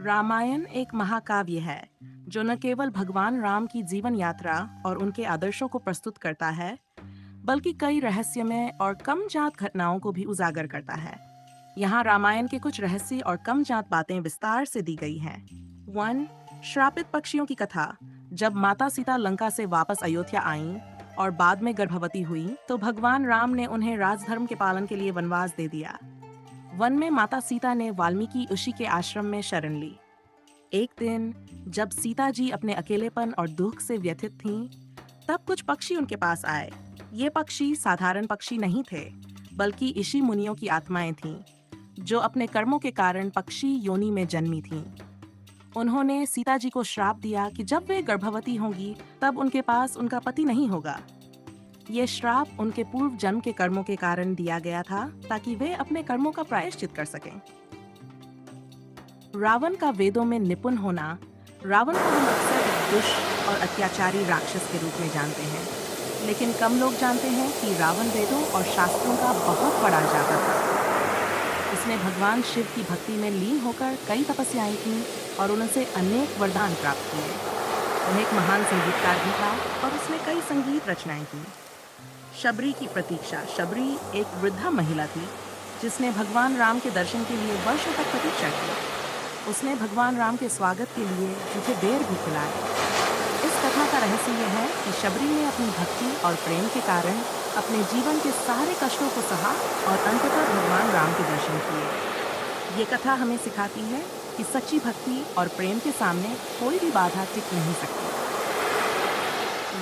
रामायण एक महाकाव्य है जो न केवल भगवान राम की जीवन यात्रा और उनके आदर्शों को प्रस्तुत करता है, बल्कि कई रहस्यमय और कम जात घटनाओं को भी उजागर करता है। यहाँ रामायण के कुछ रहस्य और कम जात बातें विस्तार से दी गई हैं। 1. श्रापित पक्षियों की कथा। जब माता सीता लंका से वापस अयोध्या आईं और बाद में गर्भवती हुई, तो भगवान राम ने उन्हें राजधर्म के पालन के लिए वनवास दे दिया। वन में माता सीता ने वाल्मीकि ऋषि के आश्रम में शरण ली। एक दिन जब सीता जी अपने अकेलेपन और दुख से व्यथित थीं, तब कुछ पक्षी उनके पास आए। ये पक्षी साधारण पक्षी नहीं थे, बल्कि ऋषि मुनियों की आत्माएं थीं, जो अपने कर्मों के कारण पक्षी योनि में जन्मी थीं। उन्होंने सीता जी को श्राप दिया कि जब वे गर्भवती होंगी, तब उनके पास उनका पति नहीं होगा। ये श्राप उनके पूर्व जन्म के कर्मों के कारण दिया गया था, ताकि वे अपने कर्मों का प्रायश्चित कर सकें। रावण का वेदों में निपुण होना। रावण को हम अक्सर एक दुष्ट और अत्याचारी राक्षस के रूप में जानते हैं, लेकिन कम लोग जानते हैं कि रावण वेदों और शास्त्रों का बहुत बड़ा जाता था। उसने भगवान शिव की भक्ति में लीन होकर कई तपस्याएं की और उनसे अनेक वरदान प्राप्त किए। वह एक महान संगीतकार भी था और उसने कई संगीत रचनाएं की। शबरी की प्रतीक्षा। शबरी एक वृद्धा महिला थी, जिसने भगवान राम के दर्शन के लिए वर्षों तक प्रतीक्षा की। उसने भगवान राम के स्वागत के लिए जूठे बेर भी खिलाए। इस कथा का रहस्य यह है कि शबरी ने अपनी भक्ति और प्रेम के कारण अपने जीवन के सारे कष्टों को सहा और अंततः भगवान राम के दर्शन किए। ये कथा हमें सिखाती है कि सच्ची भक्ति और प्रेम के सामने कोई भी बाधा टिक नहीं सकती।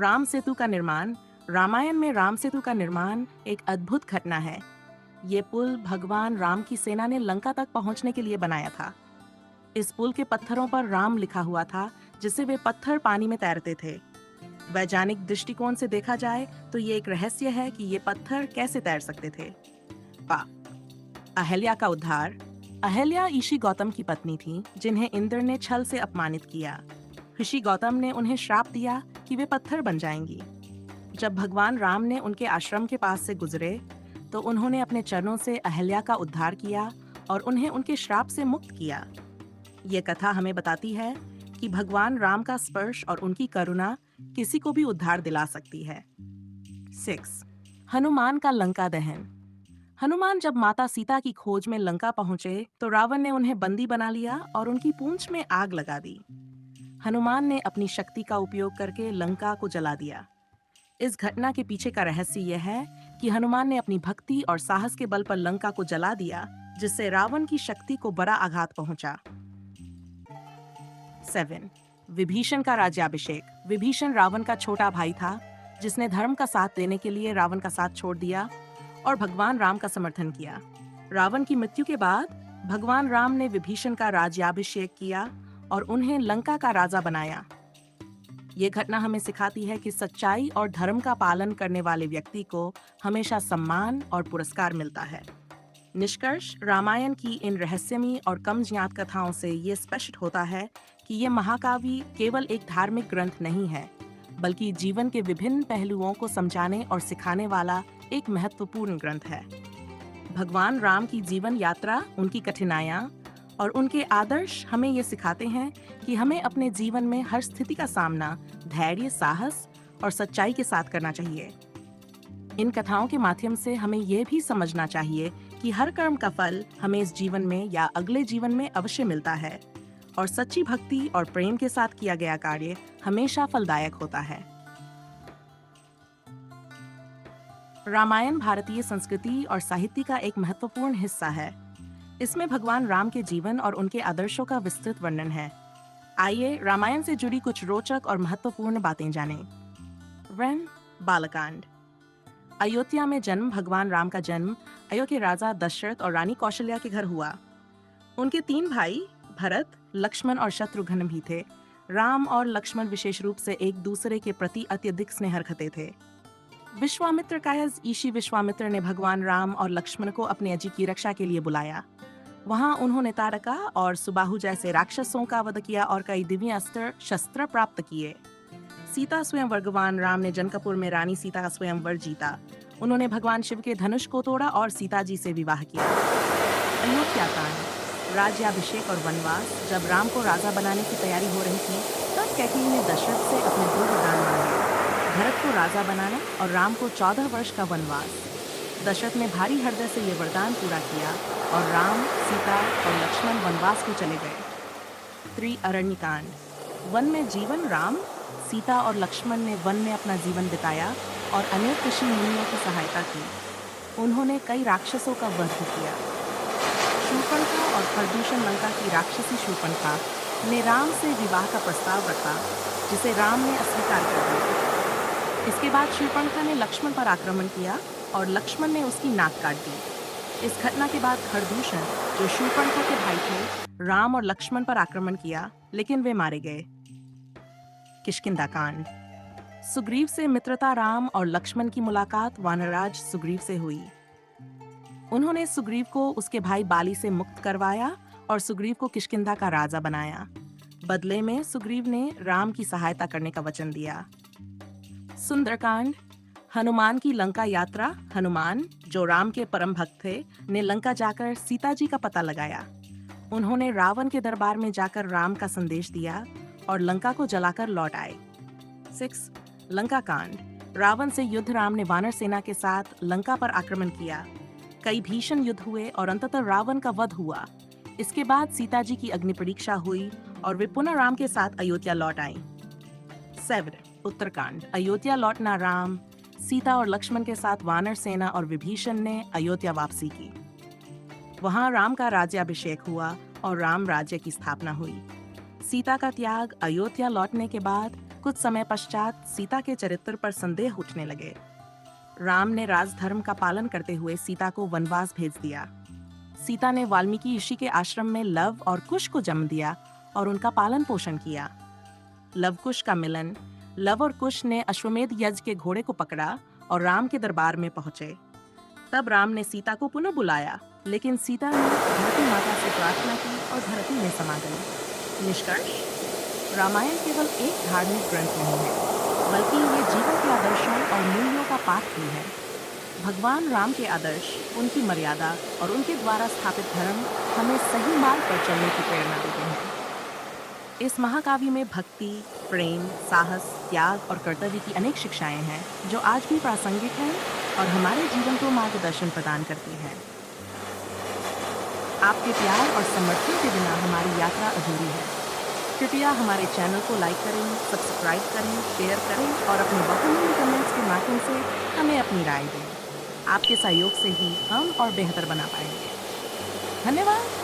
राम सेतु का निर्माण। रामायण में राम सेतु का निर्माण एक अद्भुत घटना है। ये पुल भगवान राम की सेना ने लंका तक पहुंचने के लिए बनाया था। इस पुल के पत्थरों पर राम लिखा हुआ था, जिससे वे पत्थर पानी में तैरते थे। वैज्ञानिक दृष्टिकोण से देखा जाए तो ये एक रहस्य है कि ये पत्थर कैसे तैर सकते थे। अहल्या का उद्धार। अहल्या ऋषि गौतम की पत्नी थी, जिन्हें इंद्र ने छल से अपमानित किया। ऋषि गौतम ने उन्हें श्राप दिया कि वे पत्थर बन जाएंगी। जब भगवान राम ने उनके आश्रम के पास से गुजरे, तो उन्होंने अपने चरणों से अहल्या का उद्धार किया और उन्हें उनके श्राप से मुक्त किया। ये कथा हमें बताती है कि भगवान राम का स्पर्श और उनकी करुणा किसी को भी उद्धार दिला सकती है। 6. हनुमान का लंका दहन। हनुमान जब माता सीता की खोज में लंका पहुंचे, तो रावण ने उन्हें बंदी बना लिया और उनकी पूंछ में आग लगा दी। हनुमान ने अपनी शक्ति का उपयोग करके लंका को जला दिया। इस घटना के पीछे का रहस्य यह है कि हनुमान ने अपनी भक्ति और साहस के बल पर लंका को जला दिया, जिससे रावण की शक्ति को बड़ा आघात पहुंचा। 7. विभीषण का राज्याभिषेक। विभीषण रावण का छोटा भाई था, जिसने धर्म का साथ देने के लिए रावण का साथ छोड़ दिया और भगवान राम का समर्थन किया। रावण की मृत्यु के बाद भगवान राम ने विभीषण का राज्याभिषेक किया और उन्हें लंका का राजा बनाया। ये घटना हमें सिखाती है कि सच्चाई और धर्म का पालन करने वाले व्यक्ति को हमेशा सम्मान और पुरस्कार मिलता है। निष्कर्ष, रामायण की इन रहस्यमयी और कम ज्ञात कथाओं से ये स्पष्ट होता है कि ये महाकाव्य केवल एक धार्मिक ग्रंथ नहीं है, बल्कि जीवन के विभिन्न पहलुओं को समझाने और सिखाने वाला एक महत्वपूर्ण ग्रंथ है। भगवान राम की जीवन यात्रा, उनकी कठिनाइयाँ और उनके आदर्श हमें ये सिखाते हैं कि हमें अपने जीवन में हर स्थिति का सामना धैर्य, साहस और सच्चाई के साथ करना चाहिए। इन कथाओं के माध्यम से हमें यह भी समझना चाहिए कि हर कर्म का फल हमें इस जीवन में या अगले जीवन में अवश्य मिलता है और सच्ची भक्ति और प्रेम के साथ किया गया कार्य हमेशा फलदायक होता है। रामायण भारतीय संस्कृति और साहित्य का एक महत्वपूर्ण हिस्सा है। इसमें भगवान राम के जीवन और उनके आदर्शों का विस्तृत वर्णन है। आइए रामायण से जुड़ी कुछ रोचक और महत्वपूर्ण बातें जानें। बालकांड। अयोध्या में जन्म। भगवान राम का जन्म अयोध्या के राजा दशरथ और रानी कौशल्या के घर हुआ। उनके 3 भाई भरत, लक्ष्मण और शत्रुघ्न भी थे। राम और लक्ष्मण विशेष रूप से एक दूसरे के प्रति अत्यधिक स्नेह रखते थे। विश्वामित्र कायज ऋषि विश्वामित्र ने भगवान राम और लक्ष्मण को अपने अजी की रक्षा के लिए बुलाया। वहां उन्होंने तारका और सुबाहु जैसे राक्षसों का वध किया और कई दिव्य अस्त्र शस्त्र प्राप्त किए। सीता स्वयंवर। भगवान राम ने जनकपुर में रानी सीता का स्वयंवर जीता। उन्होंने भगवान शिव के धनुष को तोड़ा और सीता जी से विवाह किया। अयोध्या कांड। राज्याभिषेक और वनवास। जब राम को राजा बनाने की तैयारी हो रही थी, तब कैकेयी ने दशरथ से अपने 2 वरदान मांगे, भरत को राजा बनाना और राम को 14 वर्ष का वनवास। दशरथ ने भारी हृदय से ये वरदान पूरा किया और राम, सीता और लक्ष्मण वनवास को चले गए। त्रिअरण्यकांड। वन में जीवन। राम, सीता और लक्ष्मण ने वन में अपना जीवन बिताया और अनेक ऋषि मुनियों की सहायता की। उन्होंने कई राक्षसों का वध किया। शूर्पणखा और खरदूषण लंका की राक्षसी शूर्पणखा ने राम से विवाह का प्रस्ताव रखा, जिसे राम ने अस्वीकार कर दिया। इसके बाद शूर्पणखा ने लक्ष्मण पर आक्रमण किया और लक्ष्मण ने उसकी नाक काट दी। इस घटना के बाद खरदूषण, जो शूर्पणखा के भाई थे, राम और लक्ष्मण पर आक्रमण किया, लेकिन वे मारे गए। किष्किंधा कांड। सुग्रीव से मित्रता। राम और लक्ष्मण की मुलाकात वानरराज सुग्रीव से हुई। उन्होंने सुग्रीव को उसके भाई बाली से मुक्त करवाया और सुग्रीव को किष्किंधा का राजा बनाया। बदले में सुग्रीव ने राम की सहायता करने का वचन दिया। सुंदरकांड। हनुमान की लंका यात्रा। हनुमान, जो राम के परम भक्त थे, ने लंका जाकर सीता जी का पता लगाया। उन्होंने रावण के दरबार में जाकर राम का संदेश दिया और लंका को जलाकर लौट आए। 6. लंका कांड। रावण से युद्ध। राम ने वानर सेना के साथ लंका पर आक्रमण किया। कई भीषण युद्ध हुए और अंततः रावण का वध हुआ। इसके बाद सीता जी की अग्नि परीक्षा हुई और वे पुनः राम के साथ अयोध्या लौट आईं। 7. उत्तरकांड। अयोध्या लौटना। राम, सीता और लक्ष्मण के साथ वानर सेना और विभीषण ने अयोध्या वापसी की। वहां राम का राज्याभिषेक हुआ और राम राज्य की स्थापना हुई। सीता का त्याग। अयोध्या लौटने के बाद कुछ समय पश्चात सीता के चरित्र पर संदेह उठने लगे। राम ने राजधर्म का पालन करते हुए सीता को वनवास भेज दिया। सीता ने वाल्मीकि ऋषि के आश्रम में लव और कुश को जन्म दिया और उनका पालन पोषण किया। लव कुश का मिलन। लव और कुश ने अश्वमेध यज्ञ के घोड़े को पकड़ा और राम के दरबार में पहुंचे। तब राम ने सीता को पुनः बुलाया, लेकिन सीता ने धरती माता से प्रार्थना की और धरती में समा गई। निष्कर्ष: रामायण केवल एक धार्मिक ग्रंथ नहीं है, बल्कि ये जीवन के आदर्शों और मूल्यों का पाठ भी है। भगवान राम के आदर्श, उनकी मर्यादा और उनके द्वारा स्थापित धर्म हमें सही मार्ग पर चलने की प्रेरणा देते हैं। इस महाकाव्य में भक्ति, प्रेम, साहस, त्याग और कर्तव्य की अनेक शिक्षाएं हैं, जो आज भी प्रासंगिक हैं और हमारे जीवन को मार्गदर्शन प्रदान करती हैं। आपके प्यार और समर्थन के बिना हमारी यात्रा अधूरी है। कृपया हमारे चैनल को लाइक करें, सब्सक्राइब करें, शेयर करें और अपने बहुमूल्य कमेंट्स के माध्यम से हमें अपनी राय दें। आपके सहयोग से ही हम और बेहतर बना पाएंगे। धन्यवाद।